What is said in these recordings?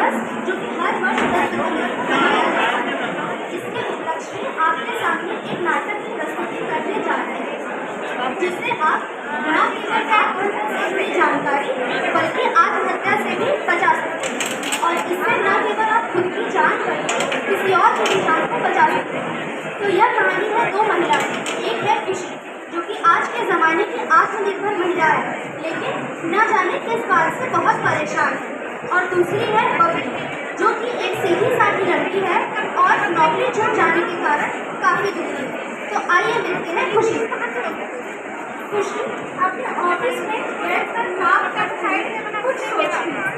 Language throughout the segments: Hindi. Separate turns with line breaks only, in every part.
दिवस जो कि हर वर्ष 10 दिसंबर को मनाया जाता है। इसके उपलक्ष्य में आपके सामने एक नाटक की प्रस्तुति करने जा रहे हैं, जिससे आप न केवल आत्महत्या से जुड़ी जानकारी बल्कि आत्महत्या से भी बचा सकते हैं और इससे न केवल आप खुद की जान बल्कि किसी और की भी जान को बचा सकते हैं। तो यह कहानी है दो महिला की। एक है खुशी जो कि आज के ज़माने की आत्मनिर्भर महिला है, लेकिन न जाने किस बात से बहुत परेशान है, और दूसरी है बबली जो कि एक सीधी सादी लड़की है और नौकरी छूट जाने के कारण काफ़ी दुखी है। तो आइए मिलते हैं खुशी। खुशी अपने ऑफिस में बैठकर काम कर साइड में कुछ सोचती है।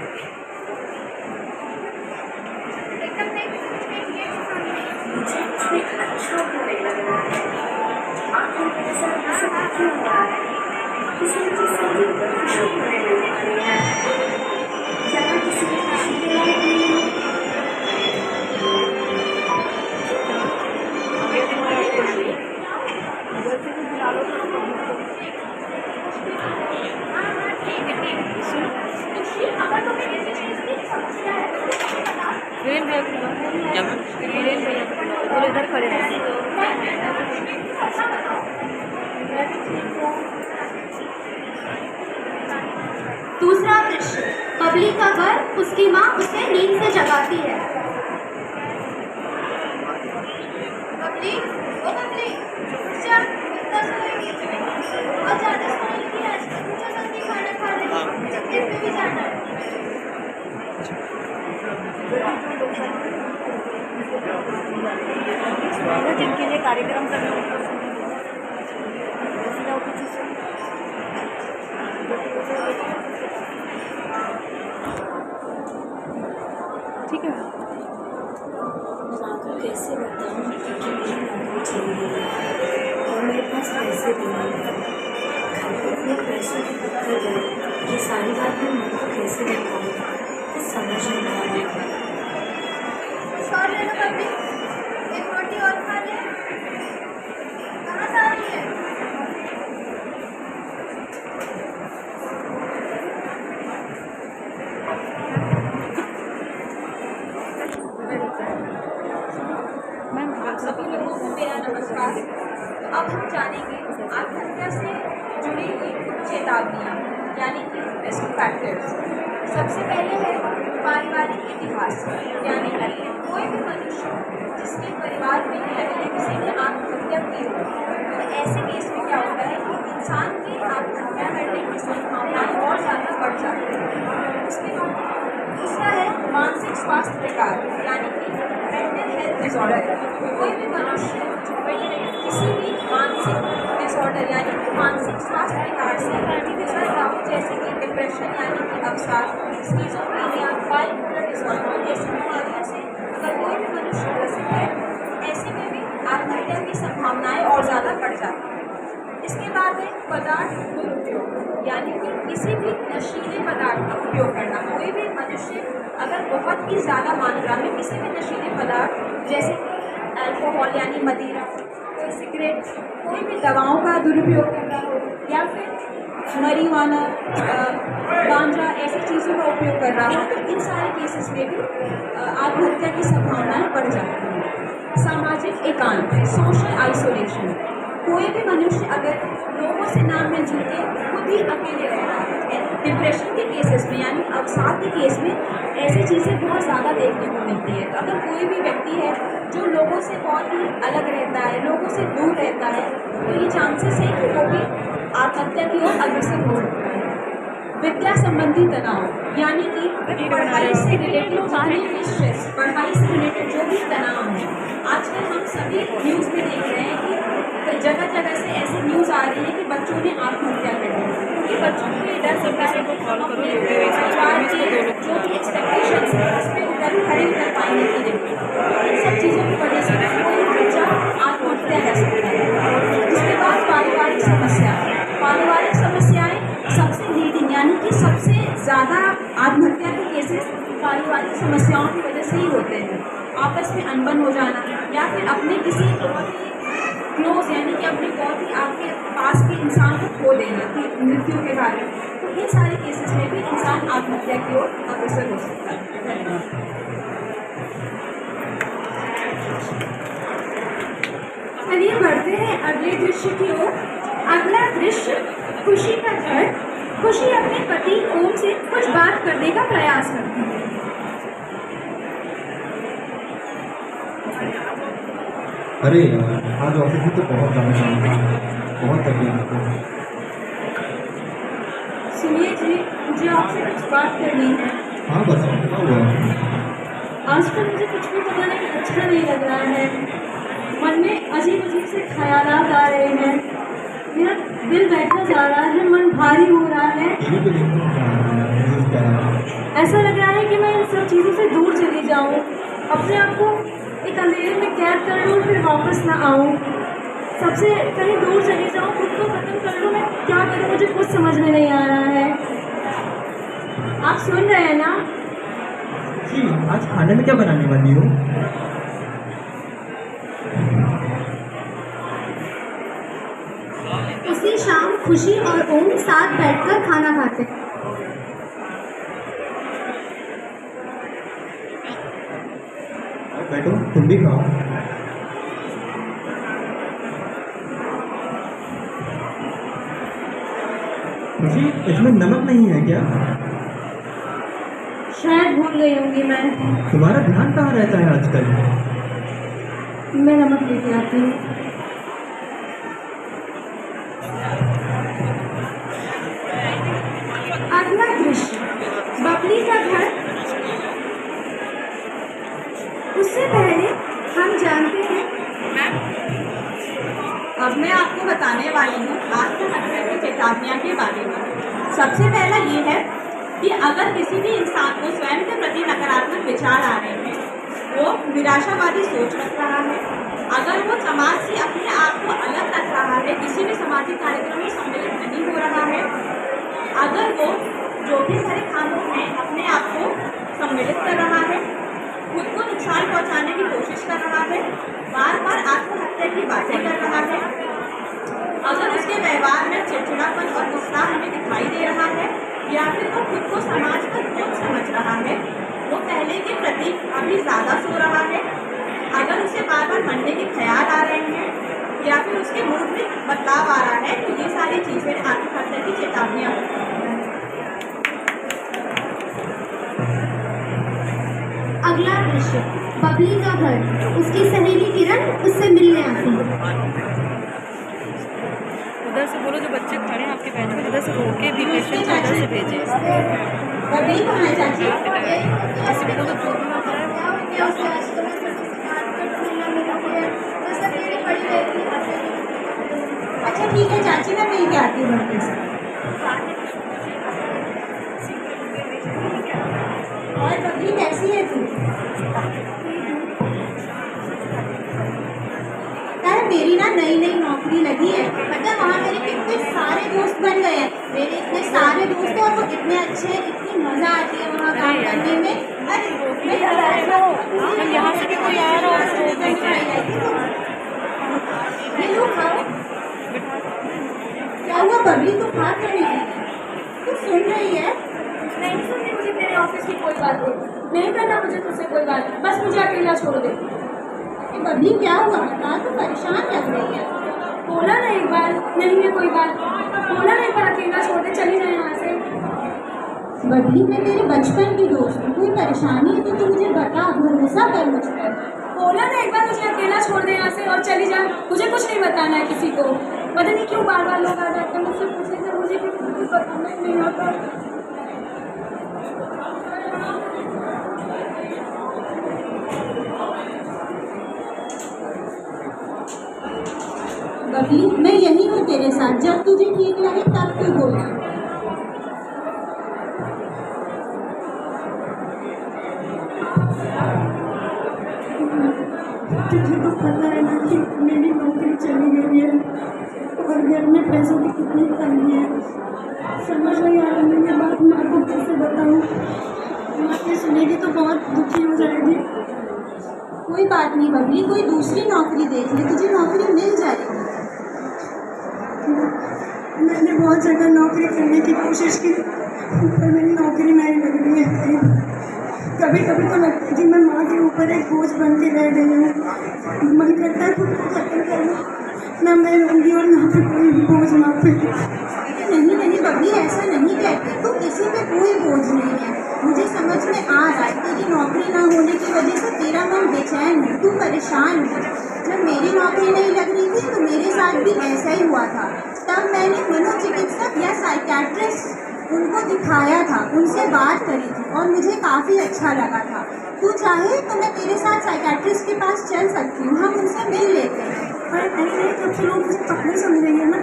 मुझे इसमें अच्छा होने लग रहा है। आखिर मेरे साथ ऐसा क्यों हो रहा है? किसी चीज़ से भी खुशी होने लगी है। क्या मैं किसी की खुशी के लायक नहीं हूँ?
इधर खड़े हैं।
दूसरा दृश्य, बबली का घर, उसकी माँ उसे नींद से जगाती है। बबली, ओ बबली, उठ जा, इतना सोएगी, बहुत ज़्यादा सोने लगी आज, उठ जा जल्दी खाना खा ले, जगह पे भी जाना है।
जिनके लिए कार्यक्रम करना ठीक है।
आपको कैसे बताऊँ कि मेरी नौकरी चली गई है और मेरे पास पैसे भी नहीं हैं। घर पर अपने पैसों की पत्थर गए, ये सारी बात मैं मुझको कैसे बताऊँ? कुछ समझ नहीं आ रहा है।
कुछ और ले लो बबली, एक रोटी और खा ले। कहाँ से आ रही है?
सभी लोगों को मेरा नमस्कार। तो अब हम जानेंगे आत्महत्या से जुड़ी हुई कुछ चेतावनियाँ यानी कि रिस्क फैक्टर्स। सबसे पहले है पारिवारिक इतिहास, यानी कि कोई भी मनुष्य जिसके परिवार में पहले किसी ने आत्महत्या की हो, तो ऐसे केस में क्या होता है कि इंसान की आत्महत्या करने की संभावनाएं और ज़्यादा बढ़ जाती है। उसके बाद दूसरा है मानसिक स्वास्थ्य विकार, यानी कि मेंटल हेल्थ डिसऑर्डर। कोई भी मनुष्य किसी भी मानसिक डिसऑर्डर यानी कि मानसिक स्वास्थ्य विकार से गुजर रहा हो, जैसे कि डिप्रेशन यानी कि अवसाद, स्किज़ोफ्रेनिया, बाइपोलर डिसऑर्डर जैसी बीमारियों से अगर कोई भी मनुष्य ग्रसित है, ऐसे में भी आत्महत्या की संभावनाएं और ज़्यादा बढ़ जाती हैं। इसके बाद है पदार्थ दुरुपयोग, यानी कि किसी भी नशीले पदार्थ का उपयोग करना। कोई भी मनुष्य अगर बहुत ही ज़्यादा मात्रा में किसी भी नशीले पदार्थ जैसे कि अल्कोहल यानी मदिरा, कोई सिगरेट, कोई भी दवाओं का दुरुपयोग कर रहा हो, या फिर मरीवाना, गांजा ऐसी चीज़ों का उपयोग कर रहा हो, तो इन सारे केसेस में भी आत्महत्या की संभावनाएं बढ़ जाती हैं। सामाजिक एकांत, सोशल आइसोलेशन, कोई भी मनुष्य अगर लोगों से ना मिलजुल के खुद ही अकेले रह रहा है। डिप्रेशन के केसेस में यानी अवसाद के केस में ऐसी चीज़ें बहुत ज़्यादा देखने को मिलती है। तो अगर कोई भी व्यक्ति है जो लोगों से बहुत ही अलग रहता है, लोगों से दूर रहता है, तो ये चांसेस है कि वो भी आत्महत्या की ओर अग्रसर हो सकता है। विद्या संबंधी तनाव, यानी कि पढ़ाई से रिलेटेड स्ट्रेस, पढ़ाई से रिलेटेड जो भी तनाव है। आजकल हम सभी न्यूज़ में देख रहे हैं कि जगह जगह से ऐसी न्यूज़ आ रही है कि बच्चों ने आत्महत्या कर ली, क्योंकि बच्चों को ये डर होता है कि हम अपने परिवार की जो भी एक्सपेक्टेशंस है उस पर उतर खड़े उतर पाएंगे कि नहीं। इन सब चीज़ों की वजह से कोई बच्चा आत्महत्या कर सकता है। इसके बाद पारिवारिक समस्या, पारिवारिक समस्याएँ सबसे लीडिंग यानी कि सबसे ज़्यादा आत्महत्या के केसेस पारिवारिक समस्याओं की वजह से ही होते हैं। आपस में अनबन हो जाना, या फिर अपने किसी बहुत ही क्लोज यानी कि अपने बहुत ही आपके पास के इंसान को खो देना कि मृत्यु के कारण। तो इन सारे केसेस में भी इंसान आत्महत्या की ओर अग्रसर हो सकता है। धन्यवाद।
चलिए बढ़ते हैं अगले दृश्य की ओर। अगला दृश्य खुशी का घर। खुशी अपने पति ओम से कुछ बात करने का प्रयास करती है।
अरे यार, आज ऑफिस में तो बहुत ज़्यादा काम था, बहुत तकलीफ है।
सुनिए जी, मुझे आपसे कुछ बात करनी है।
हाँ बताओ, क्या हुआ?
आजकल मुझे कुछ भी पता नहीं अच्छा नहीं लग रहा है। मन में अजीब अजीब से ख्यालात आ रहे हैं। मेरा दिल बैठा जा रहा है, मन भारी हो रहा है।
टीवी पे देखते हो क्या है?
ऐसा लग रहा है कि मैं इन सब चीज़ों से दूर चली जाऊं, अपने आप को एक अंधेरे में कैद कर लूँ, फिर वापस ना आऊँ, सबसे कहीं दूर चली जाऊँ, खुद को खत्म कर लूँ। मैं क्या करूँ, मुझे कुछ समझ में नहीं आ रहा है। आप सुन रहे हैं ना?
जी, आज खाने में क्या बनाने वाली हो?
उसी शाम खुशी और ओम साथ बैठकर खाना खाते हैं।
बैठो, तुम भी खाओ। खुशी, इसमें नमक नहीं है क्या?
शायद भूल गई होंगी मैं।
तुम्हारा ध्यान कहाँ रहता है आजकल?
मैं नमक लेके आती हूँ। अगला दृश्य बबली का घर। उससे पहले हम जानते हैं।
अब मैं आपको बताने वाली हूँ आत्महत्या की चेतावनियाँ के बारे में। सबसे पहला ये है कि अगर किसी भी इंसान को स्वयं के प्रति नकारात्मक विचार आ रहे हैं, वो निराशावादी सोच रख रहा है, अगर वो समाज से अपने आप को अलग रख रहा है, किसी भी सामाजिक कार्यक्रम में सम्मिलित नहीं हो रहा है, अगर वो जोखिम भरे कामों में अपने आप को सम्मिलित कर रहा है, खुद को नुकसान पहुंचाने की कोशिश कर रहा है, बार बार आत्महत्या की बातें कर रहा है, अगर उसके व्यवहार में चिड़चिड़ापन और गुस्सा हमें दिखाई दे रहा है, या फिर वो खुद को समाज का बोझ समझ रहा है, वो पहले के प्रति अभी ज़्यादा सो रहा है, अगर उसे बार बार मरने के ख्याल आ रहे हैं, या फिर उसके मूड में बदलाव आ रहा है, तो ये सारी चीज़ें आत्महत्या की चेतावनियाँ होती हैं।
अगला दृश्य बबली का घर। उसकी सहेली किरण उससे मिलने आती है।
उधर से बोलो, जो बच्चे खड़े हैं आपके बेंच पर, उधर से रोके भी पेशेंट को उधर से भेजें।
बबली कहाँ है चाची?
ऐसे बोलो तो जो भी आता है
अच्छा ठीक है चाची, मैं मिल के आती हूँ बबली से। और बबली कैसी है तू? यार मेरी ना नई नई नौकरी लगी है, मतलब वहाँ मेरे कितने सारे दोस्त बन गए हैं, मेरे इतने सारे दोस्त हैं और वो इतने अच्छे हैं, इतनी मज़ा आती है वहाँ काम करने में। अरे
हम यहाँ से भी कोई आया रहा
ये लो खाओ। क्या हुआ बबली, तू खा क्यों नहीं रही? तू सुन रही है? नहीं सुननी मुझे तेरे ऑफिस की कोई बात नहीं करना मुझे तुझसे कोई बात, बस मुझे अकेला छोड़ दे। बबली क्या हुआ बता, तू परेशान लग रही है। बोला ना एक बार नहीं है कोई बात, बोला ना एक बार अकेला छोड़ दे, चली जाए यहाँ से। बबली मैं तेरे बचपन की दोस्त हूँ, कोई परेशानी है तो तू मुझे बता, भरोसा कर मुझ पर। बोला ना एक बार मुझे अकेला छोड़ दे यहाँ से और चली जा, मुझे कुछ नहीं बताना है किसी को। पता नहीं क्यों बार बार लोग आ जाते हैं मुझसे पूछने से, मुझे भी कुछ बताना ही नहीं होता। बबली मैं यही हूँ तेरे साथ, जब तुझे ठीक लगे तब तू बोलना।
तुझे तो पता है ना कि मेरी नौकरी चली गई है और घर में पैसों की कितनी तंगी है। समझ नहीं आ रहा मैं ये बात माँ को कैसे बताऊँ। माँ ये सुनेगी तो बहुत दुखी हो जाएगी।
कोई बात नहीं बबली, कोई दूसरी नौकरी देख ले, तुझे नौकरी मिल जाएगी।
मैंने बहुत जगह नौकरी करने की कोशिश की पर मेरी नौकरी नहीं
कभी कभी तो लगता है कि मैं माँ के ऊपर एक बोझ बन के रह गई हूँ। मन करता है खुद को खत्म कर लूँ, ना मैं रहूँगी और ना पे कोई बोझ माँ पे।
नहीं नहीं बबली, ऐसा नहीं कहते, तो किसी पे कोई बोझ नहीं है। मुझे समझ में आ रहा है तेरी नौकरी ना होने की वजह से तेरा मन बेचैन है, तू परेशान है। जब मेरी नौकरी नहीं लग रही थी तो मेरे साथ भी ऐसा ही हुआ था। तब मैंने मनोचिकित्सक या साइकेट्रिस्ट उनको दिखाया था, उनसे बात करी थी और मुझे काफ़ी अच्छा लगा था। तू चाहे तो मैं तेरे साथ साइकेट्रिस्ट के पास चल सकती हूँ, हम उनसे मिल लेते हैं।
पर नहीं, तब तो लोग मुझे पागल समझेंगे ना।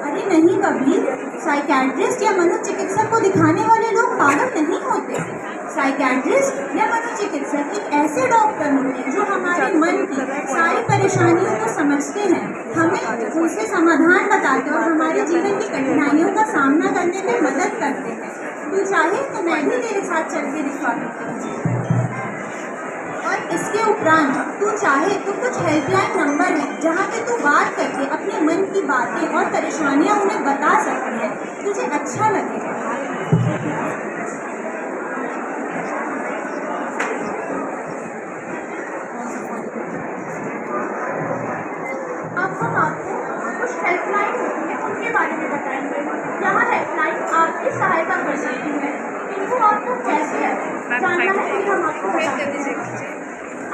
अरे नहीं बबली, साइकेट्रिस्ट या मनोचिकित्सक को दिखाने वाले लोग पागल नहीं होते। साइकेट्रिस्ट या मनोचिकित्सक एक ऐसे डॉक्टर होते हैं जो हमारे मन की सारी परेशानियों को समझते हैं, हमें उनसे समाधान बताते हैं और हमारे जीवन की कठिनाइयों का सामना करने में मदद करते हैं। तू चाहे तो मैं भी तेरे साथ चल के दिखा सकती हूँ। और इसके उपरांत तू चाहे तो कुछ हेल्पलाइन नंबर है जहाँ पे तू बात करके अपने मन की बातें और परेशानियाँ उन्हें बता सकती है, तुझे अच्छा लगेगा। अब हम आपको कुछ हेल्पलाइन होती है उनके बारे में बताएंगे। यहाँ हेल्पलाइन आपकी सहायता कर सकती है। इनको आपको कैसे जानना है कि हम आपको बताएंगे।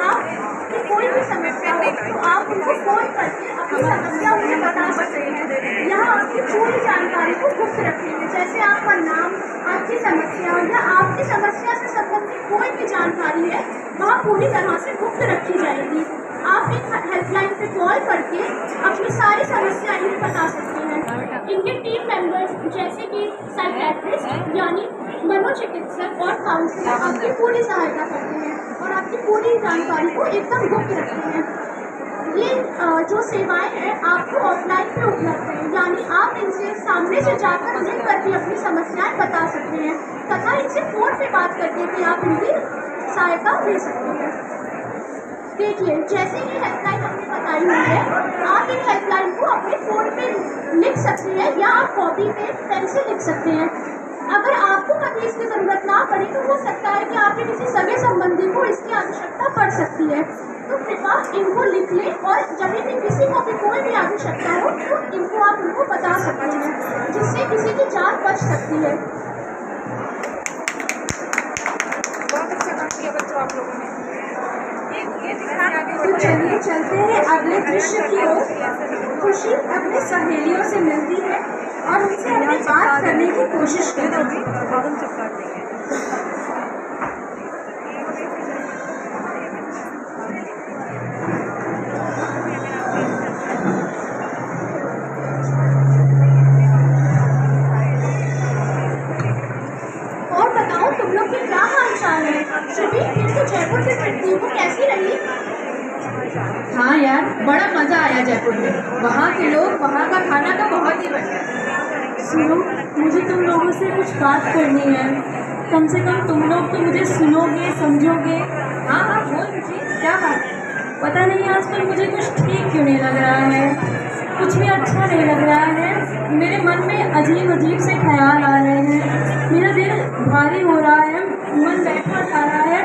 आपकी कोई भी समस्या हो तो आप उनको फोन करके अपनी समस्या उन्हें बता सकते हैं। यहाँ आपकी पूरी जानकारी को गुप्त रखेंगे, जैसे आपका नाम, आपकी समस्या या आपकी समस्या से संबंधित कोई भी जानकारी है वह पूरी तरह से गुप्त रखी जाएगी। आप इन हेल्पलाइन पे कॉल करके अपनी सारी समस्याएं भी बता सकते हैं। इनके टीम मेंबर्स जैसे कि साइकेट्रिस्ट यानी मनोचिकित्सक और काउंसलर आपकी पूरी सहायता करते हैं और आपकी पूरी जानकारी को एकदम गुप्त रखते हैं। ये जो सेवाएं हैं आपको ऑफलाइन पे उपलब्ध हैं, यानी आप इनसे सामने से जाकर मिल करके अपनी समस्याएं बता सकते हैं तथा इनसे फोन पे बात करके भी आप इनकी सहायता ले सकते हैं। देखिए, जैसे ये हेल्पलाइन हमने बताई हुई है, आप इन हेल्पलाइन को अपने फ़ोन पे लिख सकते हैं या आप कॉपी पे पेन से लिख सकते हैं। अगर आपको कभी इसकी ज़रूरत ना पड़े तो हो सकता है कि आपके किसी सगे संबंधी को इसकी आवश्यकता पड़ सकती है, तो कृपया इनको लिख लें और जब भी किसी को भी कोई भी आवश्यकता हो तो इनको आप उनको बता सकते हैं, जिससे किसी की जान बच सकती है।
बहुत अच्छा काम किया बच्चों आप लोगों ने।
तो चलिए चलते हैं अगले दृश्य की ओर। खुशी अपनी सहेलियों से मिलती है और उनसे अपनी बात करने की कोशिश करती है। और बताओ तुम लोग के क्या हाल चाल है? श्रुति, फिर तो जयपुर की ट्रिप वो कैसी रही?
हाँ यार, बड़ा मज़ा आया जयपुर में। वहाँ के लोग, वहाँ का खाना का बहुत ही बढ़िया।
सुनो, मुझे तुम लोगों से कुछ बात करनी है। कम से कम तुम लोग तो मुझे सुनोगे, समझोगे।
हाँ हाँ, बोल मुझे, क्या बात है?
पता नहीं आजकल मुझे कुछ ठीक क्यों नहीं लग रहा है, कुछ भी अच्छा नहीं लग रहा है। मेरे मन में अजीब अजीब से ख्याल आ रहे हैं, मेरा दिल भारी हो रहा है, मन बैठा जा रहा है।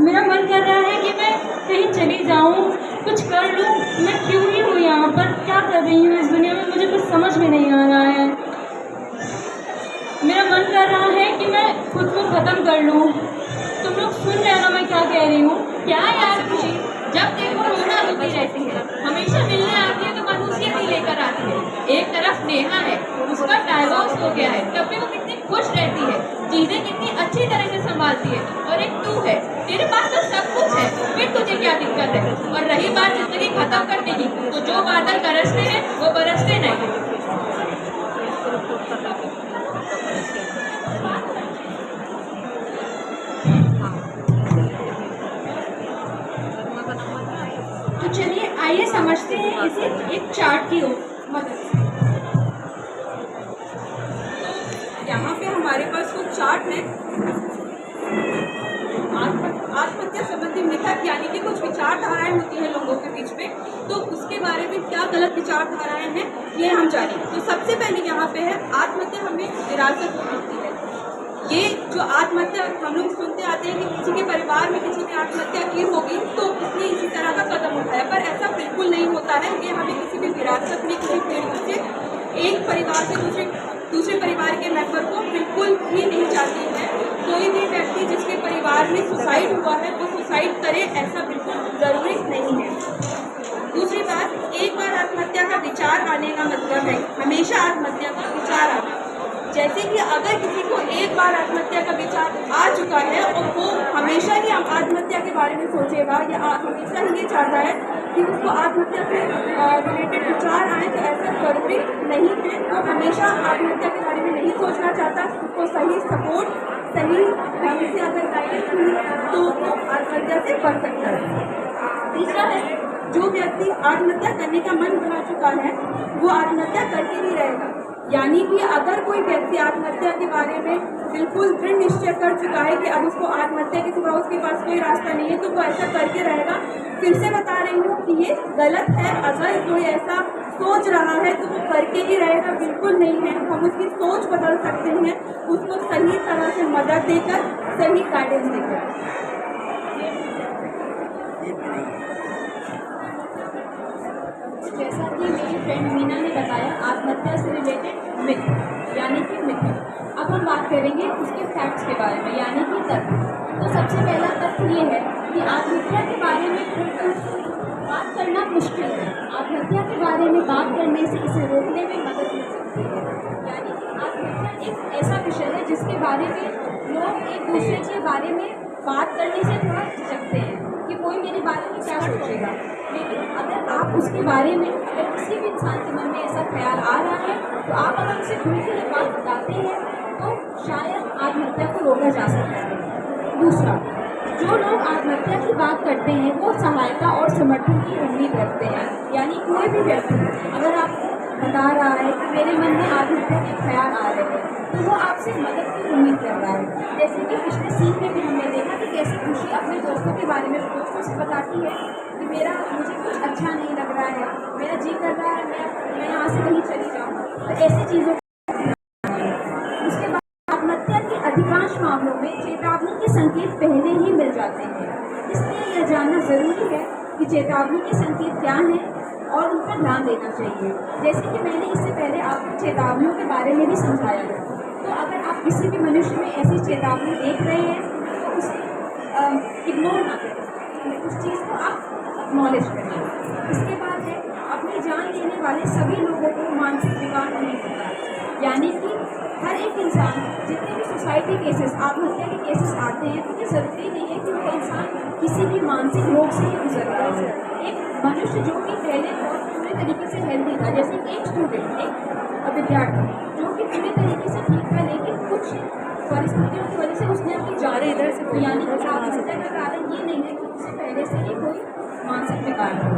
मेरा मन कर रहा है कि मैं कहीं चली जाऊं, कुछ कर लूं। मैं क्यों ही हूँ यहाँ पर, क्या कर रही हूँ इस दुनिया में, मुझे कुछ समझ में नहीं आ रहा है। मेरा मन कर रहा है कि मैं खुद को ख़त्म कर लूँ। तुम लोग सुन रहे हो ना मैं क्या कह रही हूँ?
क्या यार खुशी, जब देखो रोना रोती रहती है, हमेशा मिलने आती है तो मनुष्य ही लेकर आती है। एक तरफ नेहा है, उसका डाइवोर्स हो गया है, तब भी वो कितनी खुश रहती है, चीज़ें कितनी अच्छी तरह से संभालती है। और एक तू है, तेरे पास तो सब कुछ है, फिर तुझे क्या दिक्कत है? और रही बात जिंदगी खत्म करने की, तो जो बादल बरसते हैं वो बरसते नहीं।
तो चलिए आइए समझते हैं इसे एक चार्ट की मदद से।
यहाँ पे हमारे पास कुछ चार्ट है। आत्महत्या संबंधी मिथक यानी कि कुछ विचारधाराएं होती हैं लोगों के बीच में, तो उसके बारे में क्या गलत विचारधाराएं हैं ये हम जानेंगे। तो सबसे पहले यहाँ पे है आत्महत्या हमें विरासत में मिलती है। ये जो आत्महत्या
हम लोग सुनते आते हैं कि किसी के परिवार में किसी ने आत्महत्या की होगी तो उसने इसी तरह का कदम उठाया, पर ऐसा बिल्कुल नहीं होता है। ये हमें किसी भी विरासत में किसी पीढ़ी से एक परिवार से दूसरे परिवार के मेंबर को बिल्कुल भी नहीं चाहती है। कोई भी व्यक्ति जिसके परिवार में सुसाइड हुआ है वो सुसाइड करे, ऐसा बिल्कुल ज़रूरी नहीं है। दूसरी बात, एक बार आत्महत्या का विचार आने का मतलब है हमेशा आत्महत्या का विचार आना। जैसे कि अगर किसी को एक बार आत्महत्या का विचार आ चुका है और वो हमेशा ही आत्महत्या के बारे में सोचेगा या हमेशा ही ये चाहता है कि उसको आत्महत्या से रिलेटेड विचार आए, तो ऐसा ज़रूरी नहीं है। वो हमेशा आत्महत्या के बारे में नहीं सोचना चाहता, उसको सही सपोर्ट, सही ढंग से अगर गाइडेंस मिली तो वो आत्महत्या से बच सकता है। तीसरा है, जो व्यक्ति आत्महत्या करने का मन बना चुका है वो आत्महत्या करके ही रहेगा। यानी कि अगर कोई व्यक्ति आत्महत्या के बारे में बिल्कुल दृढ़ निश्चय कर चुका है कि अब उसको आत्महत्या के सिवा उसके पास कोई रास्ता नहीं है, तो वो ऐसा करके रहेगा। फिर से बता रही हूँ कि ये गलत है। अगर कोई ऐसा सोच रहा है तो वो करके ही रहेगा, बिल्कुल नहीं है। हम उसकी सोच बदल सकते हैं, उसको सही तरह से मदद देकर, सही गाइडेंस देकर। जैसा कि मेरी फ्रेंड मीना ने बताया, आत्महत्या से रिलेटेड मिथ यानी कि मिथ। अब हम बात करेंगे उसके फैक्ट्स के बारे में यानी कि तथ्य। तो सबसे पहला तथ्य ये है कि आत्महत्या के बारे में बात करना मुश्किल है। आत्महत्या के बारे में बात करने से इसे रोकने में मदद मिल सकती है। यानी कि आत्महत्या एक ऐसा विषय है जिसके बारे में लोग एक दूसरे के बारे में बात करने से थोड़ा झिझकते हैं कि कोई मेरे बारे में क्या सोचेगा। लेकिन अगर आप उसके बारे में, अगर किसी भी इंसान के मन में ऐसा ख्याल आ रहा है तो आप अगर उसे खुल के ये बात बताते हैं तो शायद आत्महत्या को रोका जा सकता है। दूसरा, जो लोग आत्महत्या की बात करते हैं वो सहायता और समर्थन की उम्मीद रखते हैं। यानी कोई भी व्यक्ति अगर आप बता रहा है कि मेरे मन में आत्महत्या के ख्याल आ रहे हैं तो वो आपसे मदद की उम्मीद कर रहा है। जैसे कि पिछले सीन में भी हमने देखा कि कैसे खुशी अपने दोस्तों के बारे में दोस्तों से बताती है कि मुझे कुछ अच्छा नहीं लग रहा है, मेरा जी कर रहा है मैं यहाँ से कहीं चली जाऊँ। तो ऐसी चीज़ों उसके बाद आत्महत्या के अधिकांश मामलों में चेतावनी के संकेत पहले ही मिल जाते हैं। इसलिए यह जानना ज़रूरी है कि चेतावनी के संकेत क्या हैं और उन पर ध्यान देना चाहिए। जैसे कि मैंने इससे पहले आपको चेतावनियों के बारे में भी समझाया है। तो अगर आप किसी भी मनुष्य में ऐसी चेतावनी देख रहे हैं तो उसे इग्नोर ना करें, उस चीज़ को आप एक्नॉलेज करें। इसके बाद है, अपनी जान लेने वाले सभी लोगों को मानसिक विकार नहीं होता है। यानी कि हर एक इंसान, जितने भी सोसाइटी केसेस, आत्महत्या के केसेस आते हैं तो ये ज़रूरी नहीं है कि वो इंसान किसी भी मानसिक रोग से ही गुजर रहा है। एक मनुष्य जो कि पहले बहुत पूरे तरीके से हेल्दी था, जैसे एक स्टूडेंट, एक विद्यार्थी जो कि पूरे तरीके से ठीक था, लेकिन कुछ परिस्थितियों की वजह से उसने अपनी जान इधर से, यानी कि आत्महत्या का कारण ये नहीं है कि उसे पहले से ही कोई मानसिक विकार हो।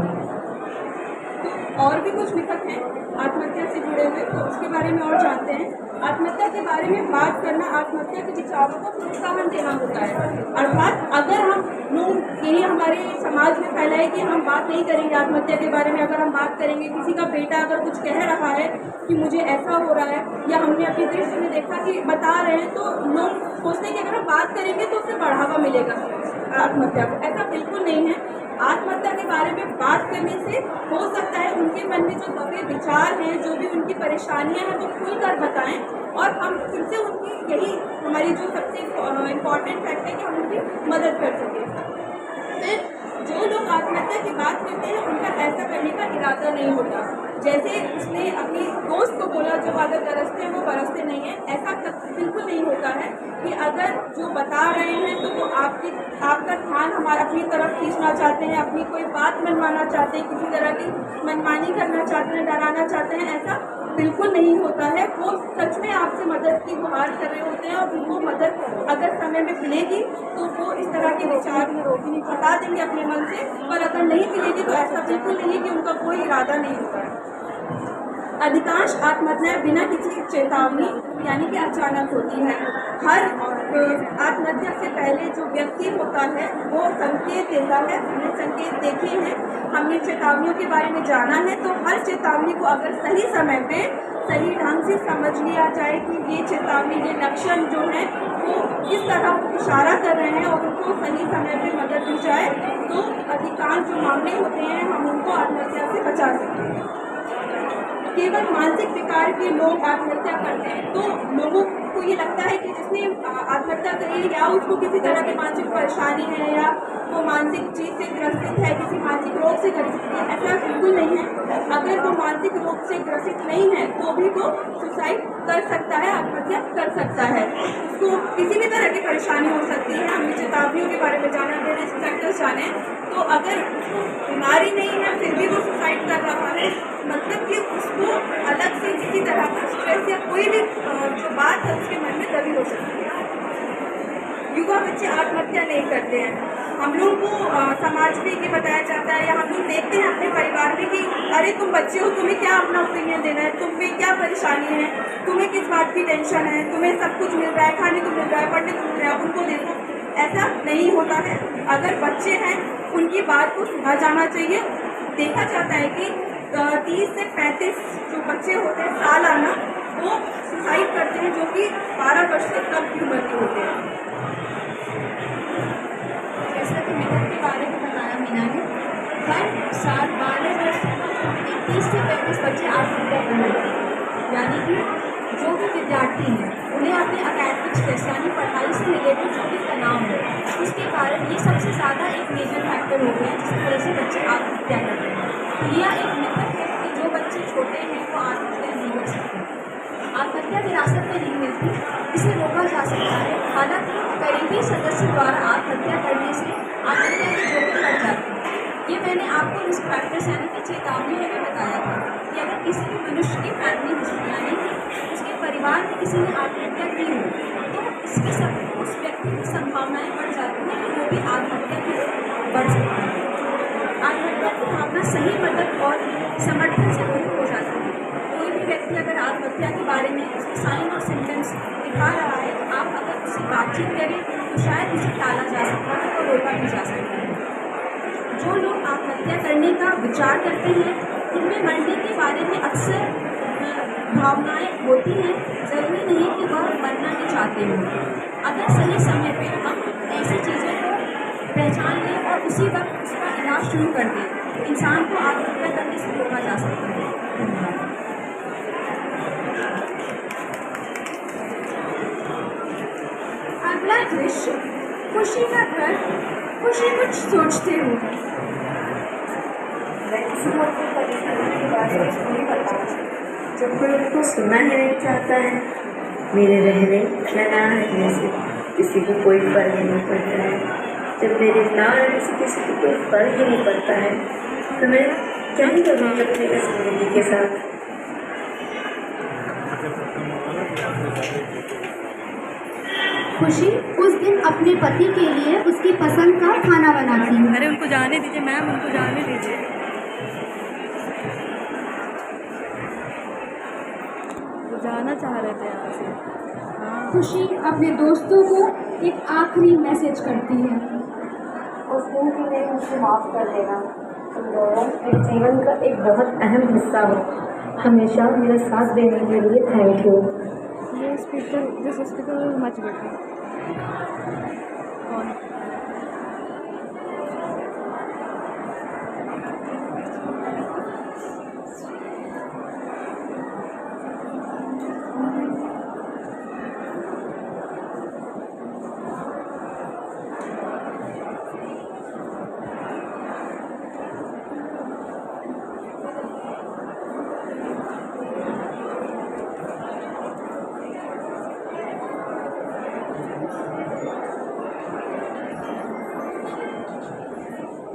और भी कुछ मिथक हैं आत्महत्या से जुड़े हुए, तो उसके बारे में और जानते हैं। आत्महत्या के बारे में बात करना आत्महत्या के विचारों को प्रोत्साहन देना होता है। अर्थात अगर हम लोग यही हमारे समाज में फैला है कि हम बात नहीं करेंगे आत्महत्या के बारे में, अगर हम बात करेंगे, किसी का बेटा अगर कुछ कह रहा है कि मुझे ऐसा हो रहा है, या हमने अपने दृश्य में देखा कि बता रहे हैं, तो लोग सोचते हैं कि अगर हम बात करेंगे तो उसे बढ़ावा मिलेगा आत्महत्या को। ऐसा बिल्कुल नहीं है। आत्महत्या के बारे में बात करने से हो सकता है उनके मन में जो दबे विचार हैं, जो भी उनकी परेशानियां हैं, वो खुलकर बताएं और हम फिर से उनकी, यही हमारी जो सबसे इम्पॉर्टेंट फैक्ट है कि हम उनकी मदद कर सकें। फिर जो लोग आत्महत्या की बात करते हैं उनका ऐसा करने का इरादा नहीं होता। जैसे उसने अपनी दोस्त को बोला जो बादल बरसते हैं वो बरसते नहीं है, ऐसा बिल्कुल नहीं होता है कि अगर जो बता रहे हैं तो वो आपका ध्यान हमारा अपनी तरफ खींचना चाहते हैं, अपनी कोई बात मनवाना चाहते हैं, किसी तरह की मनमानी करना चाहते हैं, डराना चाहते हैं, ऐसा बिल्कुल नहीं होता है। वो सच में आपसे मदद की गुहार कर रहे होते हैं और उनको मदद अगर समय में मिलेगी तो वो इस तरह के विचार हटा देंगे अपने मन से, पर अगर नहीं मिलेगी तो ऐसा बिल्कुल नहीं कि उनका कोई इरादा नहीं होता है। अधिकांश आत्महत्याएं बिना किसी चेतावनी यानी कि अचानक होती है। हर आत्महत्या से पहले जो व्यक्ति होता है वो संकेत देता है। हमने संकेत देखे हैं, हमने चेतावनियों के बारे में जाना है, तो हर चेतावनी को अगर सही समय पे सही ढंग से समझ लिया जाए कि ये चेतावनी, ये लक्षण जो है वो किस तरह
इशारा कर रहे हैं और उनको सही समय पे मदद दी जाए तो अधिकांश जो मामले होते हैं हम उनको आत्महत्या से बचा सकते हैं। केवल मानसिक विकार के लोग आत्महत्या करते हैं तो लोगों को ये लगता है कि जिसने आत्महत्या करी है या उसको किसी तरह की मानसिक परेशानी है या वो मानसिक चीज से ग्रसित है, किसी मानसिक रोग से ग्रसित है। ऐसा बिल्कुल नहीं है। अगर वो मानसिक रोग से ग्रसित नहीं है तो भी वो सुसाइड कर सकता है, आत्महत्या कर सकता है। उसको किसी भी तरह की परेशानी हो सकती है। हमने चेतावनियों के बारे में जाना, रिस्क फैक्टर्स जाने, तो अगर उसको बीमारी नहीं है फिर भी वो सुसाइड कर रहा है, मतलब कि उसको अलग से किसी तरह का स्ट्रेस या कोई भी जो बात है उसके मन में तभी हो सकती है। युवा बच्चे आत्महत्या नहीं करते हैं। हम लोग को समाज में ये बताया जाता है या हम लोग देखते हैं अपने परिवार में कि अरे तुम बच्चे हो, तुम्हें क्या अपना ओपिनियन देना है, तुम्हें क्या परेशानी है, तुम्हें किस बात की टेंशन है, तुम्हें सब कुछ मिल रहा है, खाने को मिल रहा है, पढ़ने को मिल रहा है, उनको देखो। ऐसा नहीं होता है। अगर बच्चे हैं उनकी बात को सुना जाना चाहिए। देखा जाता है कि 30 से 35 जो बच्चे होते हैं सालाना वो सुसाइड करते हैं, जो कि 12 वर्ष से कम की उम्र के होते हैं।
जैसा कि मेथड के बारे में बताया मीना ने, हर साल 12 वर्ष के 30 से 35 बच्चे आत्महत्या कर लेते हैं। यानी कि जो भी विद्यार्थी हैं उन्हें अपने अकेडमिक स्ट्रेस यानी पढ़ाई से रिलेटेड जो भी तनाव है उसके कारण ये सबसे ज़्यादा एक मेजर फैक्टर हो गया है जिसकी वजह से बच्चे आत्महत्या कर रहे हैं। यह एक मिथक है कि जो बच्चे छोटे हैं वो आत्महत्या नहीं कर सकते। आत्महत्या विरासत में नहीं मिलती, इसे रोका जा सकता है। हालांकि करीबी सदस्य द्वारा आत्महत्या करने से आत्महत्या के जोखिम बढ़ जाते हैं। ये मैंने आपको रिस्क फैक्टर्स यानी कि चेतावनी में बताया था कि अगर किसी भी मनुष्य की फैमिली हिस्ट्री यानी कि उसके परिवार में किसी ने आत्महत्या की हो तो इसके सब उस व्यक्ति की संभावनाएं बढ़ जाती हैं कि वो भी आत्महत्या की बढ़ सकता है। आत्महत्या की भावना सही मदद और समर्थन से दूर हो जाती है। कोई भी व्यक्ति अगर आत्महत्या के बारे में उसके साइन और सिम्टम्स दिखा रहा है तो आप अगर उससे बातचीत करें तो शायद उसे टाला जा सकता है और रोका भी जा सकता है। जो लोग आत्महत्या करने का विचार करते हैं उनमें मरने के बारे में अक्सर भावनाएं होती हैं, ज़रूरी नहीं कि वह मरना ही चाहते हों। अगर सही समय पे हम ऐसी चीज़ों को पहचान लें और उसी वक्त उसका इलाज शुरू कर दें तो इंसान को आत्महत्या करने से रोका जा सकता है।
अगला दृश्य, खुशी का घर। खुशी कुछ सोचते हो।
मैं किसी को अपनी परेशानी के बारे में नहीं बताऊँ जब कोई उसको सुनना ही नहीं चाहता है। मेरे रहने खहना से किसी को कोई फर्क ही नहीं पड़ता है। जब मेरे ना रहने से किसी को कोई फर्क ही नहीं पड़ता है तो मैं क्या ही करूँगी अपने जिंदगी के साथ।
खुशी उस दिन अपने पति के लिए उसकी पसंद का खाना बनाती है।
अरे उनको जाने दीजिए मैम, उनको जाने दीजिए। वो जाना चाह रहे थे यहाँ से। हाँ।
खुशी अपने दोस्तों को एक आखिरी मैसेज करती है।
उस दिन के लिए मुझे माफ़ कर देना। तुम दोनों मेरे जीवन का एक बहुत अहम हिस्सा हो। हमेशा मेरा साथ देने के लिए thank you.
This speaker is much better. कौन?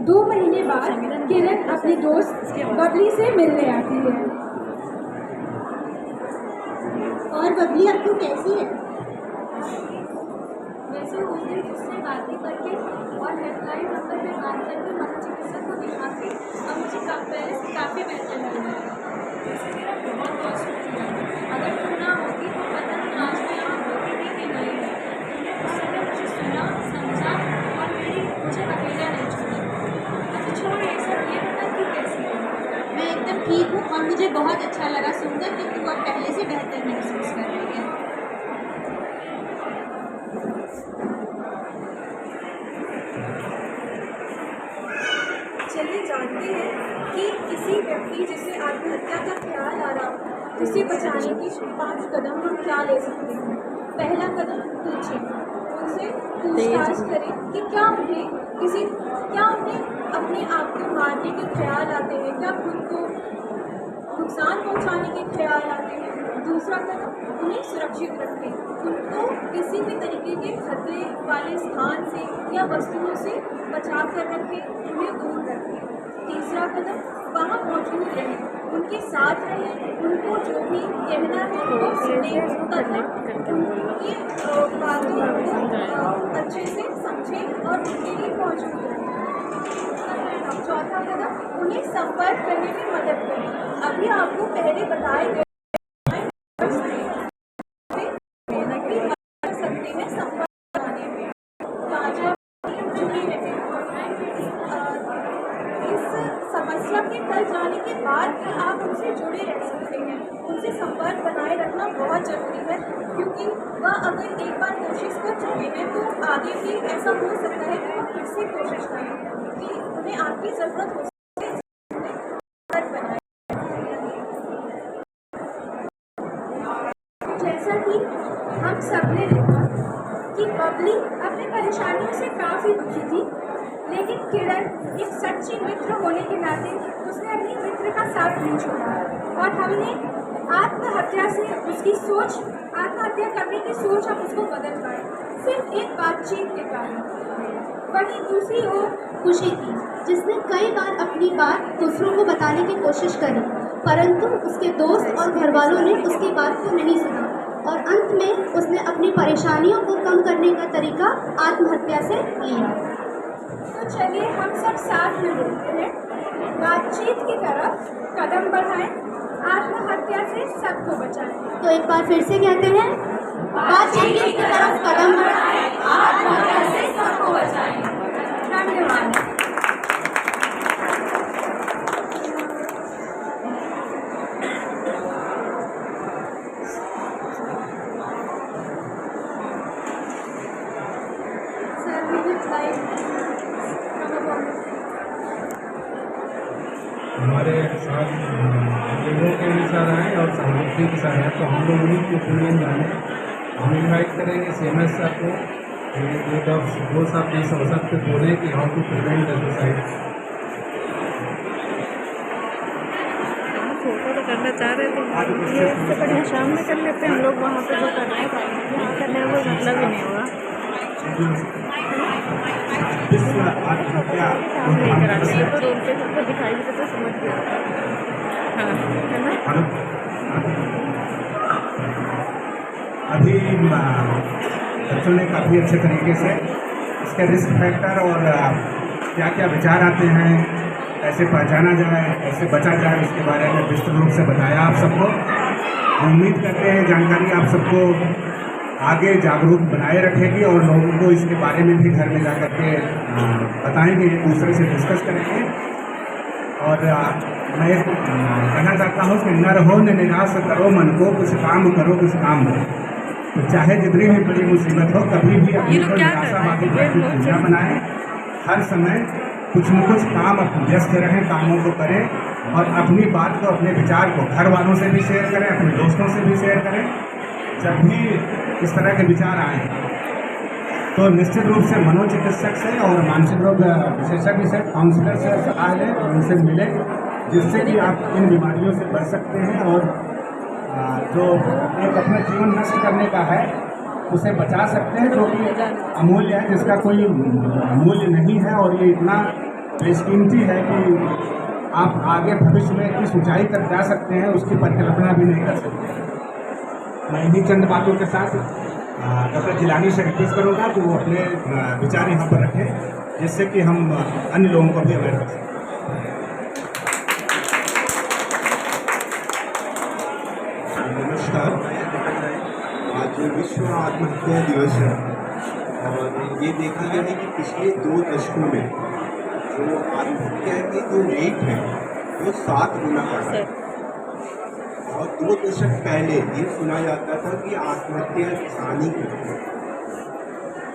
दो महीने बाद किरण अपनी दोस्त बबली से मिलने आती है।
और बबली अब तू कैसी है?
वैसे उस दिन उससे बातें करके और हेल्पलाइन नंबर पे बात करके मनोचिकित्सक को दिखा के अब मुझे पहले से काफ़ी बेहतर लग रहा है। इससे मेरा बहुत बहुत शुक्रिया। अगर तुम ना होती तो पता नहीं आज मैं यहाँ होती भी कि नहीं। तुमने उस समय मुझे सुना, समझा और मुझे अकेला नहीं छोड़ा। अच्छा छोड़ ये सब, ये बता कि कैसी है?
मैं एकदम ठीक हूँ और मुझे बहुत अच्छा लगा सुनकर कि तू अब पहले से बेहतर महसूस कर रही है।
जानते हैं कि किसी व्यक्ति जिसे आत्महत्या का ख्याल आ रहा हो उसे बचाने की 5 कदम हम क्या ले सकते हैं। पहला कदम पूछें, उनसे पूछताछ करें कि क्या उन्हें अपने आप को मारने के ख्याल आते हैं, क्या खुद को नुकसान पहुंचाने के ख्याल आते हैं। दूसरा कदम, उन्हें सुरक्षित रखें, उनको किसी भी तरीके के खतरे वाले स्थान से या वस्तुओं से बचा कर रखें, उन्हें दूर रखें। तीसरा कदम, वहाँ मौजूद रहें, उनके साथ रहें, उनको जो भी कहना है वो सुने तथा उनकी बातों को अच्छे से समझें और उनके लिए मौजूद रहें। चौथा कदम, उन्हें संपर्क करने में मदद करें। अभी आपको पहले बताए गए सकते हैं संपर्क बनाने में, ताजा जुड़ी रहें। इस समस्या के टल जाने के बाद भी आप उनसे जुड़े रह सकते हैं। उनसे संपर्क बनाए रखना बहुत ज़रूरी है, क्योंकि वह अगर एक बार कोशिश कर चुके हैं तो आगे भी ऐसा हो सकता है कि वह फिर से कोशिश करें कि उन्हें आपकी ज़रूरत हो सकती है। जैसा कि हम सबने देखा कि बबली अपनी परेशानियों से काफ़ी दुखी थी, लेकिन किरण एक सच्ची मित्र होने के नाते उसने अपनी मित्र का साथ नहीं छोड़ा और हमने आत्महत्या करने की सोच हम उसको बदल पाए, सिर्फ एक बातचीत के कारण। वहीं दूसरी ओर
खुशी थी, जिसने कई बार अपनी बात दूसरों को बताने की कोशिश करी, परंतु उसके दोस्त और घर वालों ने उसकी बात को नहीं सुना और अंत में उसने अपनी परेशानियों को कम करने का तरीका आत्महत्या से लिया।
तो चलिए हम सब साथ में बोलते हैं, बातचीत की तरफ कदम बढ़ाएं, आत्महत्या से सबको बचाएं।
तो एक बार फिर से कहते हैं, बातचीत की तरफ कदम बढ़ाएं, आत्महत्या से सबको बचाएं।
धन्यवाद।
हमारे साथ लोगों के विचार आए और सामग्री के साथ आए, तो हम लोग उन्हीं की ओपिनियन जाने। हम इन्वाइट करेंगे CMS सर को, वो साहब इस अवसर पे बोले कि how to prevent the suicide.
Photo तो करना चाह रहे थे, ये इससे बढ़िया शाम में कर लेते हैं हम लोग, वहाँ पे जो करना है यहाँ करने का कोई मतलब ही नहीं होगा। शाम में ही कराते हैं तो रोड पे सबको दिखाई देते तो समझ गया। हाँ, है ना।
अभी बच्चों ने काफ़ी अच्छे तरीके से इसके रिस्क फैक्टर और क्या क्या विचार आते हैं, कैसे पहचाना जाए, कैसे बचा जाए, इसके बारे में विस्तृत रूप से बताया आप सबको। उम्मीद करते हैं जानकारी आप सबको आगे जागरूक बनाए रखेगी और लोगों को इसके बारे में भी घर में जा कर के बताएंगे, एक दूसरे से डिस्कस करेंगे। और मैं कहना चाहता हूँ कि न रहो न निराश करो मन को, कुछ काम करो कुछ काम हो। तो चाहे जितनी भी बड़ी मुसीबत हो, कभी भी अपनी को निराशावादी न बनाएं। हर समय कुछ न कुछ काम व्यस्त रहें, कामों को करें और अपनी बात को, अपने विचार को घर वालों से भी शेयर करें, अपने दोस्तों से भी शेयर करें। जब भी इस तरह के विचार आए तो निश्चित रूप से मनोचिकित्सक से और मानसिक रोग विशेषज्ञ से, काउंसलर से सलाह लें और उनसे मिलें, जिससे कि आप इन बीमारियों से बच सकते हैं और जो एक अपना जीवन नष्ट करने का है उसे बचा सकते हैं, जो कि अमूल्य है, जिसका कोई मूल्य नहीं है और ये इतना बेशकीमती है कि आप आगे भविष्य में किस ऊंचाई तक जा सकते हैं उसकी परिकल्पना भी नहीं कर सकते। मैं इन्हीं चंद बातों के साथ डॉक्टर जिलानी से रिक्वेस्ट करूँगा कि वो अपने विचार यहाँ पर रखें, जिससे कि हम अन्य लोगों को भी अवेयर कर सकें।
नमस्कार। आज विश्व आत्महत्या दिवस है और ये देखा गया है कि पिछले 2 दशकों में जो आत्महत्या की जो रेट है वो 7 गुना बढ़ा है। और 2 दशक पहले ये सुना जाता था कि आत्महत्या किसानी करती है,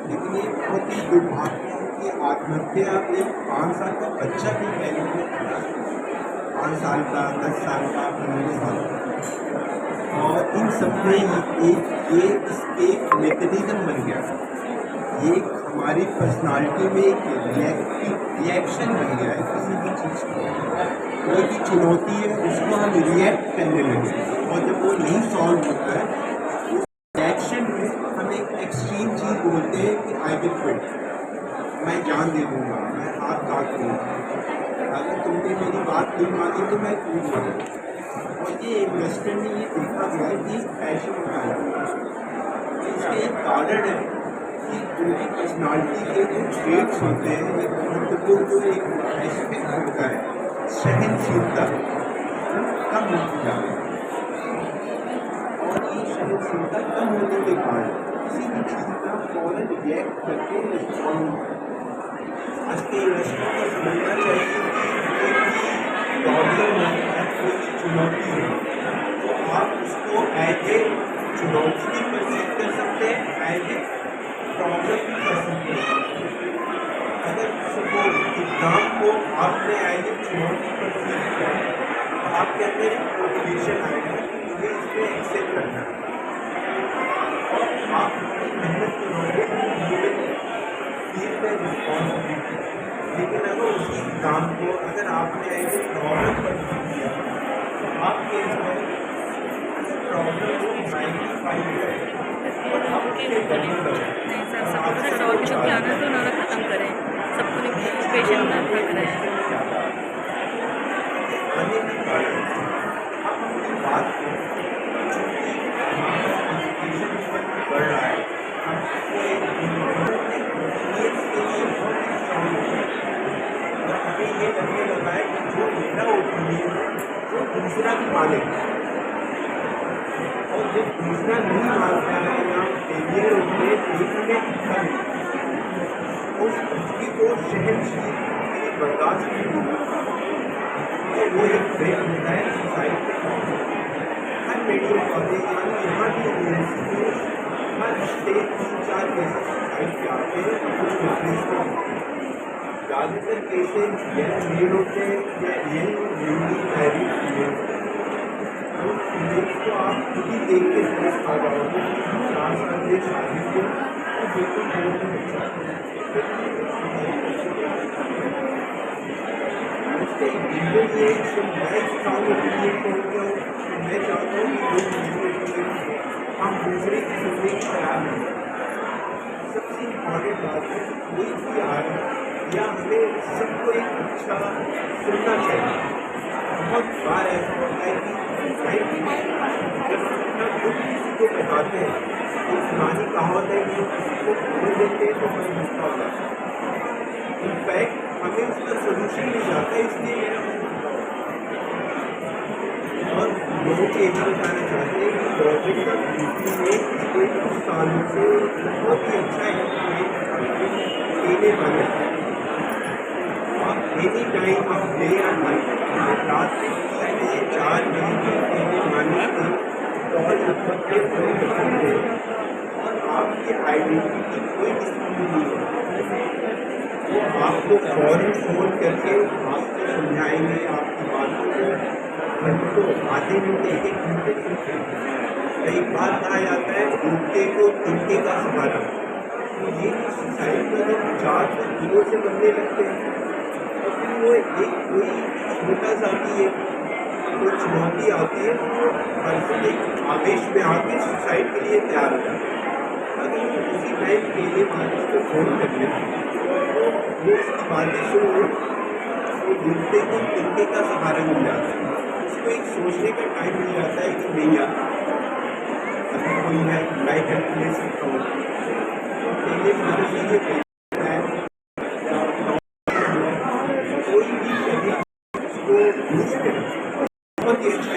लेकिन ये बहुत ही दुर्भाग्य है कि आत्महत्या एक 5 साल का बच्चा भी पहले में कर रहा है, 5 साल का, 10 साल का, 15 साल का, और इन सब में एक मैकेनिज्म बन गया, ये एक हमारी पर्सनालिटी में एक रिएक्शन बन गया है। किसी भी चीज़ को, कोई भी चुनौती है उसको हम रिएक्ट करने लगे, और जब वो नहीं सॉल्व होता है उस रिएक्शन में हम एक एक्सट्रीम चीज़ बोलते हैं कि आई विल क्विट, मैं जान दे दूँगा, मैं हाथ काट दूँगा, अगर तुमने मेरी बात नहीं मानी तो मैं कूद जाऊँगा। और ये इन्वेस्टर ने ये देखा गया है कि पैशन उठाया, इसके एक कारण है कि उनकी पर्सनालिटी के जो ट्रेड्स होते हैं, एक महत्वपूर्ण जो एक एस्पेक्ट होता है, सहनशीलता कम होती जा रही है, और ये सहनशीलता कम होने के कारण किसी भी चीज़ का फौरन रिएक्ट करके रिस्पॉन्ड आज के इन्वेस्टर को समझना चाहिए कि कोई प्रॉब्लम है, कोई चुनौती है तो आप उसको एज ए चुनौती भी परसीव कर सकते हैं, एज ए प्रॉब्लम भी कर सकते हैं। अगर सपोज एग्जाम को आपने एज ए चुनौती परसीव किया तो आपके अंदर एक मोटिवेशन आएगा कि मुझे इसमें एक्सेल करना है, और आप मेहनत करोगे फील में रिस्पॉन्सिबिलिटी। लेकिन अगर उसी एग्जाम को अगर आपने एज ए प्रॉब्लम परसीव किया तो आपके इसमें प्रॉब्लम को मैग्नीफाई करें और आप उससे करने लगें।
नहीं सर, सबको सर और भी सबके आना तो उन्होंने ख़त्म करें, सबको पेशेंट ना थक रहे हैं।
आने के कारण हम अपनी बात को चूँकि हमारा एजुकेशन लेवल बढ़ रहा है, हमको एक ओपिनियंस के लिए बहुत ही स्ट्रॉन्ग होता है, और हमें ये लगने लगा है कि जो मेरा ओपिनियन है वो दूसरा भी मानेगा, और जब दूसरा नहीं मानता है या फेलियर होते हैं देखने कम, उस स्थिति को सहनशील बर्दाश्त नहीं होता, तो वो एक ब्रेक होता है सोसाइटी में। हर मेडिकल कॉलेज यानी यहाँ भी यूनिवर्सिटी में हर हफ्ते 3-4 केसेस सोसाइटी आते हैं, कुछ रिप्लेसमेंट। ज़्यादातर केसेस यह मेल होते हैं या यही न्यूली मैरिड फीमेल, उस फीमेल्स को आप खुद ही देख के समझ पा जाओगे कि 4 साल से शादी को और बिल्कुल बहुत ही बच्चा उसके रीज़न ये कि मैं स्ट्रॉन्ग ओपिनियन को मैं चाहता हूँ कि लोग मेरे ओपिनियन हम दूसरे की सुनने की तैयार नहीं। सबसे इम्पॉर्टेंट बात है कि कोई भी आए या हमें सबको एक अच्छा सुनना चाहिए। बहुत बार ऐसा होता है कि जब हम अपना दुख किसी को बताते हैं तो पुरानी कहावत है कि किसी को बोल देते हैं तो मन गुस्सा होता है, इनफैक्ट हमें उसका सोल्यूशन मिल जाता है, इसलिए मेरा मन गुस्सा होता है। और लोगों को एक बताना चाहते हैं कि गवर्नमेंट का ड्यूटी में पिछले कुछ सालों से बहुत ही अच्छा इंस्ट्रूमेंट देने वाले हैं, और एनी टाइम ऑफ डे और नाइट रात में 3 बजे 4 बजे देने वाले से कॉल इकट्ठे हो सकते हैं, और आपकी आइडेंटिटी कोई डिस्प्यूट नहीं है, वो आपको फौरन फ़ोन करके आपको समझाएंगे, आपकी बातों को घंटों आधे घंटे 1 घंटे सुनते हैं। कई बार कहा जाता है डूबते को तिनके का सहारा, तो ये सोसाइटी में जब 4 दिनों से बनने लगते हैं तो फिर वो एक कोई छोटा सा भी एक कोई चुनौती आती है तो वो पर्सन एक आवेश में आके सुसाइड के लिए तैयार हो जाता है। अगर वो उसी टाइम पहले बात को फोन कर ले तो वो उसकी बातें सुन लो, वो डूबते को तिनके का सहारा मिल जाता है, उसको एक सोचने का टाइम मिल जाता है कि भैया अभी कोई है मैं हेल्प ले सकता हूँ। पहले मानो लीजिए कोई भी शरीर उसको यूज करे बहुत ही अच्छा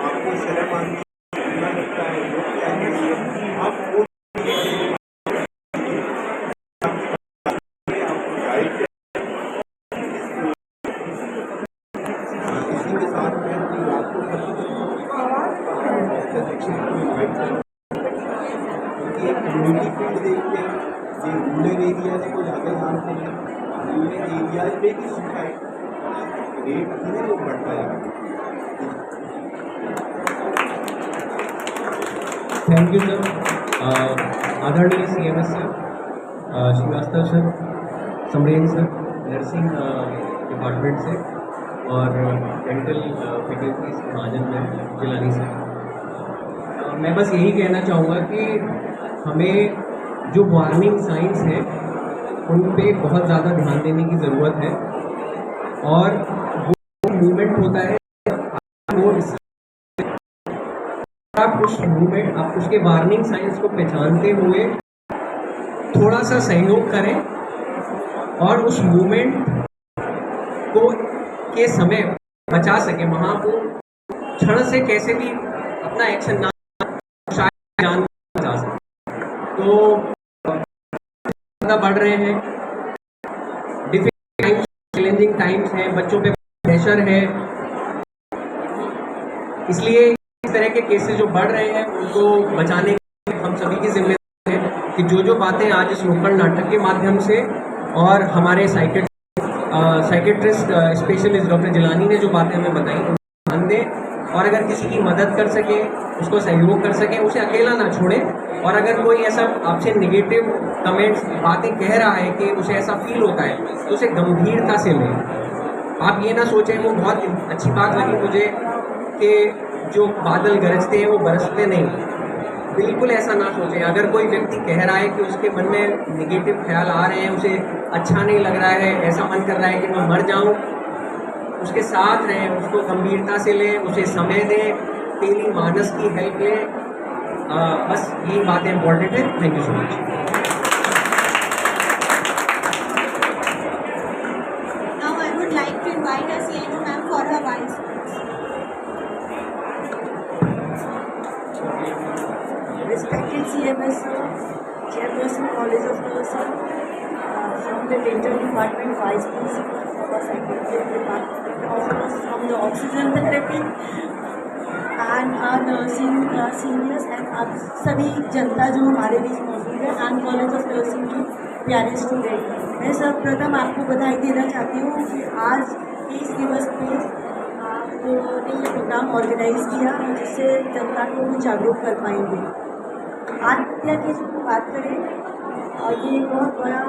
आपको शर्म आती लगता है लोग क्या कहेंगे, आप वो एरियाज को ज़्यादा जानते हैं, रूरल एरियाज में भी सुसाइड रेट जो है वो बढ़ता जा रहा है।
Thank you sir. आदरणीय CMS sir, Srivastava sir, Samren sir, nursing department से, और डेंटल फैकल्टीज महाजन में जिलानी सर। मैं बस यही कहना चाहूँगा कि हमें जो वार्निंग साइंस है उन पे बहुत ज़्यादा ध्यान देने की ज़रूरत है, और वो मूवमेंट होता है वो आप उस मूवमेंट, आप उसके वार्निंग साइंस को पहचानते हुए थोड़ा सा सहयोग करें, और उस मूवमेंट को के समय बचा सके, वहाँ को क्षण से कैसे भी अपना एक्शन ना शायद जान बचा सके। तो ज़्यादा बढ़ रहे हैं, डिफिकल्ट टाइम्स, चैलेंजिंग टाइम्स हैं, बच्चों पे प्रेशर है, इसलिए इस तरह के केसेस जो बढ़ रहे हैं उनको बचाने के हम सभी की जिम्मेदारी है कि जो बातें आज इस नुक्कड़ नाटक के माध्यम से और हमारे साइकेट्रिस्ट स्पेशलिस्ट डॉक्टर जिलानी ने जो बातें हमें बताई उनको ध्यान दें, और अगर किसी की मदद कर सके, उसको सहयोग कर सके, उसे अकेला ना छोड़े। और अगर कोई ऐसा आपसे नेगेटिव कमेंट्स बातें कह रहा है कि उसे ऐसा फील होता है तो उसे गंभीरता से लें। आप ये ना सोचें, वो बहुत अच्छी बात लगी मुझे कि जो बादल गरजते हैं वो बरसते नहीं, बिल्कुल ऐसा ना सोचें। अगर कोई व्यक्ति कह रहा है कि उसके मन में निगेटिव ख्याल आ रहे हैं, उसे अच्छा नहीं लग रहा है, ऐसा मन कर रहा है कि मैं मर जाऊं, उसके sath रहें, उसको गंभीरता से लें, उसे समय दें, तेली मानस की हेल्प लें। बस यही बातें इम्पोर्टेंट है। Thank you so much.
Now I would like to invite our CNO ma'am for her wise words.
Respected CMS sir, Chairperson College of Nursing, from the Dental Department, Vice Principal, और Secretary Department, officers from the Oxygen Therapy, and our nursing seniors, and आप सभी जनता जो हमारे बीच मौजूद है, and College of Nursing की प्यारे स्टूडेंट, मैं सर्वप्रथम आपको बधाई देना चाहती हूँ कि आज के इस दिवस पे आपने ये प्रोग्राम ऑर्गेनाइज किया जिससे जनता को जागरूक कर पाएंगे। आत्महत्या की जो बात करें, और ये बहुत बड़ा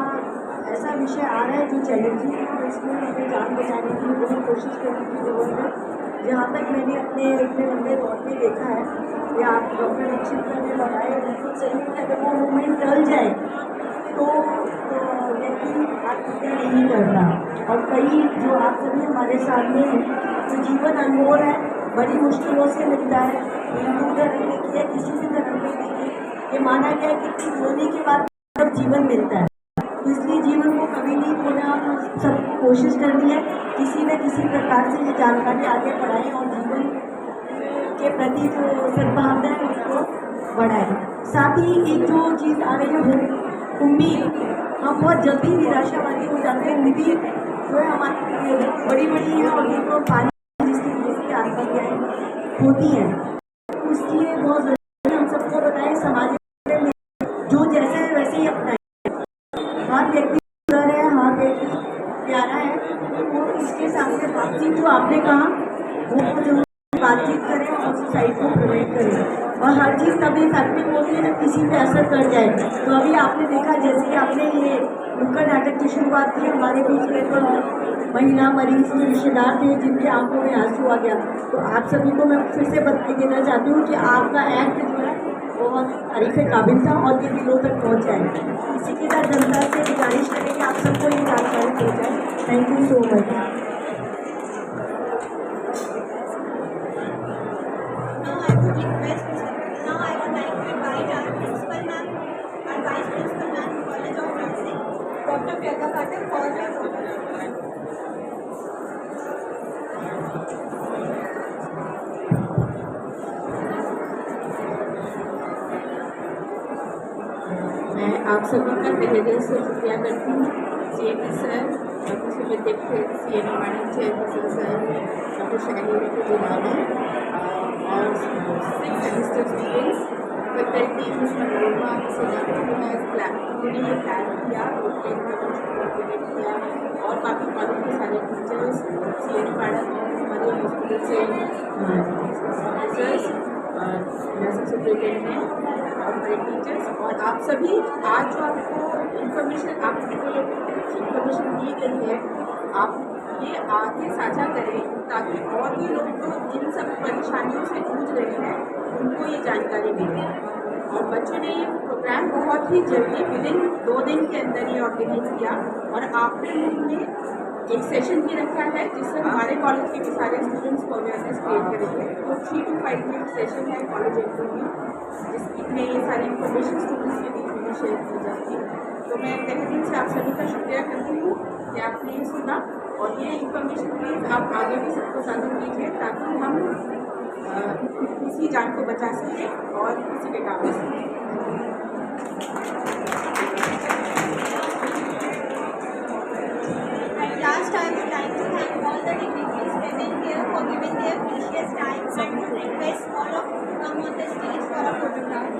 ऐसा विषय आ रहा है जो चैलेंजिंग है, और इसमें हमें जान बचाने की बहुत कोशिश करने की ज़रूरत है। जहाँ तक मैंने अपने इतने लंबे दौर में देखा है, या आप डॉक्टर दीक्षित सर ने बताया बिल्कुल सही है, अगर वो मूवमेंट टल जाए तो व्यक्ति आत्महत्या नहीं करता। और कई जो आप सभी हमारे सामने हैं, तो जीवन अनमोल है, बड़ी मुश्किलों से मिलता है। हिंदू धर्म में किया, किसी भी धर्म में देखिए, ये माना गया है कि होने के बाद तब जीवन मिलता है, तो इसलिए जीवन को कभी नहीं खोना। हम सबको कोशिश करनी है किसी न किसी प्रकार से ये जानकारी आगे बढ़ाएं, और जीवन के प्रति जो सद्भावना है उसको बढ़ाएं। साथ ही एक जो चीज़ आ रही है उम्मीद, हम बहुत जल्दी निराशावादी हो जाते हैं। उम्मीद जो है हमारी बड़ी बड़ी है, और ये तो पानी जिसकी वजह से आत्महत्याएँ होती हैं, तो इसलिए बहुत ज़रूरी हम सबको बताएं, समाज में जो जैसे है वैसे ही अपनाएं। हर व्यक्ति सुंदर है, हर व्यक्ति प्यारा है, तो इसके सामने बातचीत जो आपने कहा वो जो बातचीत करें और सोसाइटी को प्रोवाइड करें। और हर चीज़ तभी इफेक्टिव होती है जब किसी पे असर कर जाए। तो अभी आपने देखा, जैसे कि आपने ये नुक्कड़ नाटक की शुरुआत की, हमारे बीच एक महिला मरीज के रिश्तेदार थे जिनके आंखों में आंसू आ गया। तो आप सभी को मैं फिर से बता देना चाहती हूँ कि आपका एक्ट जो है बहुत तारीफ काबिल था, और ये दिलों तक पहुँच जाए। इसी के साथ जनता से गुजारिश करें कि आप सबको ये जानकारी पहुँचाएँ। Thank you so much.
Now I would like to invite our principal ma'am, our vice principal ma'am, College of Nursing, Dr. Priyanka Pathak, for her talk.
मैं आप सभी का तहे दिल से शुक्रिया करती हूँ। CMS sir, doctor Sumit CNO madam, chairperson sir, doctor Shahir Jilani, और 6 semester students, faculty, miss Manorama, miss इनाम, who has planned
किया, रोल प्ले का मोटिवेट किया और बाकी कॉलेज के सारे टीचर्स, CN मैडम, हमारे हॉस्पिटल से ऑफिसर्स, नर्सिंग सुपरिटेंडेंट और हमारे टीचर्स और आप सभी, आज जो आपको इन्फॉर्मेशन दी गई है, आप ये आगे साझा करें ताकि और भी लोग जो इन सब परेशानियों से जूझ रहे हैं उनको ये जानकारी मिले। और बच्चों ने ये प्रोग्राम बहुत ही जल्दी विदिन 2 दिन के अंदर ये ऑर्गेनाइज किया और आफ्टरनून में एक सेशन भी रखा है जिससे हमारे कॉलेज के भी सारे स्टूडेंट्स को अवेयरनेस क्रिएट करेंगे। तो 3 to 5 मिनट सेशन है कॉलेज एंट्री में, जिसमें ये सारी इन्फॉर्मेशन स्टूडेंट्स के बीच में शेयर की जाती है। तो मैं तहे दिल से आप सभी का शुक्रिया करती हूँ कि आपने ये सुना और ये इन्फॉर्मेशन प्लीज़ आप आगे भी सबको साझा कीजिए ताकि हम किसी जान को बचा सकें और किसी के काम आ सकें।
At last, I would like to thank all the dignitaries present here for giving their precious time and to request all of you to come on the stage for a photograph.